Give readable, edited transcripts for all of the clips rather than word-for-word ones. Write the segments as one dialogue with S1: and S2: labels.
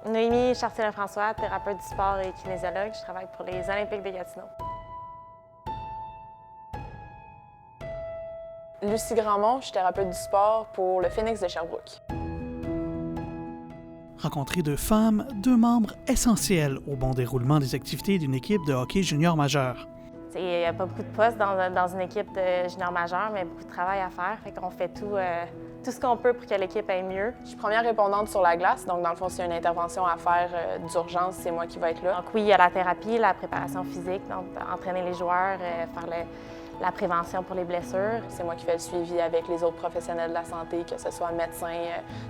S1: Noémie Chartier-Lefrançois, thérapeute du sport et kinésiologue. Je travaille pour les Olympiques de Gatineau.
S2: Lucie Grandmont, je suis thérapeute du sport pour le Phoenix de Sherbrooke.
S3: Rencontrer deux femmes, deux membres essentiels au bon déroulement des activités d'une équipe de hockey junior majeur.
S1: Il n'y a pas beaucoup de postes dans une équipe de junior majeur, mais beaucoup de travail à faire. Fait qu'on fait tout ce qu'on peut pour que l'équipe aille mieux.
S2: Je suis première répondante sur la glace, donc dans le fond, s'il y a une intervention à faire d'urgence, c'est moi qui vais être là.
S1: Donc oui, il y a la thérapie, la préparation physique, donc entraîner les joueurs, faire la prévention pour les blessures.
S2: C'est moi qui fais le suivi avec les autres professionnels de la santé, que ce soit médecin,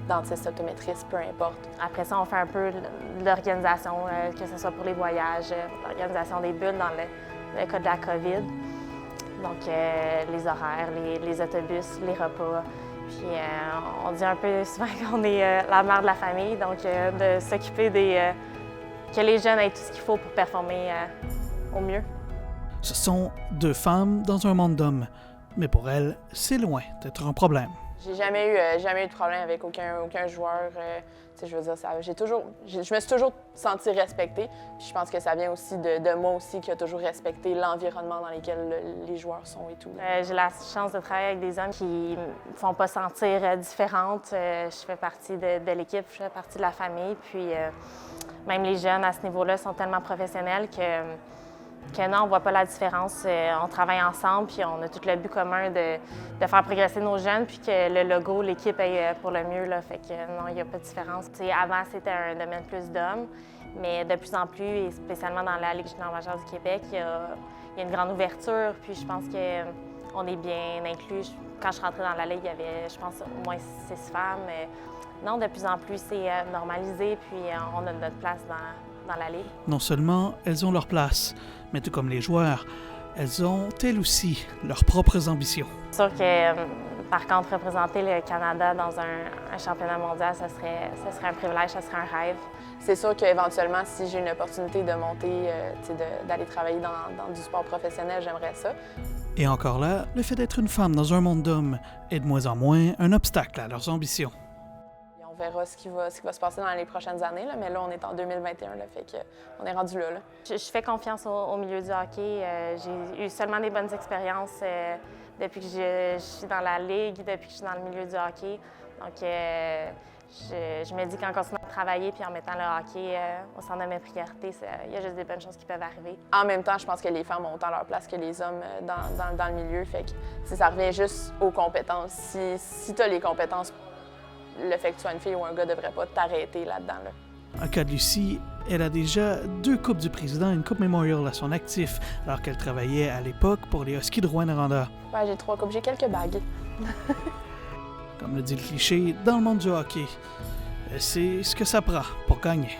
S2: dentiste, optométriste, peu importe.
S1: Après ça, on fait un peu de l'organisation, que ce soit pour les voyages, l'organisation des bulles dans le cas de la COVID. Donc les horaires, les autobus, les repas. Puis on dit un peu souvent qu'on est la mère de la famille, donc de s'occuper que les jeunes aient tout ce qu'il faut pour performer au mieux.
S3: Ce sont deux femmes dans un monde d'hommes, mais pour elles, c'est loin d'être un problème.
S2: J'ai jamais eu de problème avec aucun joueur. Je veux dire, je me suis toujours sentie respectée. Puis je pense que ça vient aussi de moi aussi, qui a toujours respecté l'environnement dans lequel les joueurs sont et tout.
S1: J'ai la chance de travailler avec des hommes qui me font pas sentir différente. Je fais partie de l'équipe, je fais partie de la famille. Puis même les jeunes à ce niveau-là sont tellement professionnels que non, on ne voit pas la différence. On travaille ensemble, puis on a tout le but commun de faire progresser nos jeunes, puis que le logo, l'équipe est pour le mieux. Là. Fait que non, il n'y a pas de différence. Avant, c'était un domaine plus d'hommes, mais de plus en plus, et spécialement dans la Ligue junior majeure du Québec, il y a une grande ouverture, puis je pense qu'on est bien inclus. Quand je suis rentrée dans la Ligue, il y avait, je pense, au moins 6 femmes. Non, de plus en plus, c'est normalisé, puis on a notre place dans la Ligue.
S3: Non seulement elles ont leur place, mais tout comme les joueurs, elles ont, elles aussi, leurs propres ambitions.
S1: C'est sûr que, par contre, représenter le Canada dans un championnat mondial, ça serait un privilège, ça serait un rêve.
S2: C'est sûr qu'éventuellement, si j'ai une opportunité de monter, d'aller travailler dans du sport professionnel, j'aimerais ça.
S3: Et encore là, le fait d'être une femme dans un monde d'hommes est de moins en moins un obstacle à leurs ambitions.
S2: On verra ce qui va se passer dans les prochaines années, là, mais là, on est en 2021, là, fait qu'on est rendu là.
S1: Je fais confiance au milieu du hockey. J'ai eu seulement des bonnes expériences depuis que je suis dans la Ligue, depuis que je suis dans le milieu du hockey. Donc, je me dis qu'en continuant à travailler puis en mettant le hockey au centre de mes priorités, il y a juste des bonnes choses qui peuvent arriver.
S2: En même temps, je pense que les femmes ont autant leur place que les hommes dans le milieu. Fait que ça revient juste aux compétences. Si tu as les compétences, le fait que tu sois une fille ou un gars ne devrait pas t'arrêter là-dedans.
S3: En cas de Lucie, elle a déjà 2 Coupes du Président et une Coupe Memorial à son actif, alors qu'elle travaillait à l'époque pour les Huskies de Rouyn-Noranda.
S2: Ouais, j'ai 3 coupes, j'ai quelques bagues.
S3: Comme le dit le cliché, dans le monde du hockey, c'est ce que ça prend pour gagner.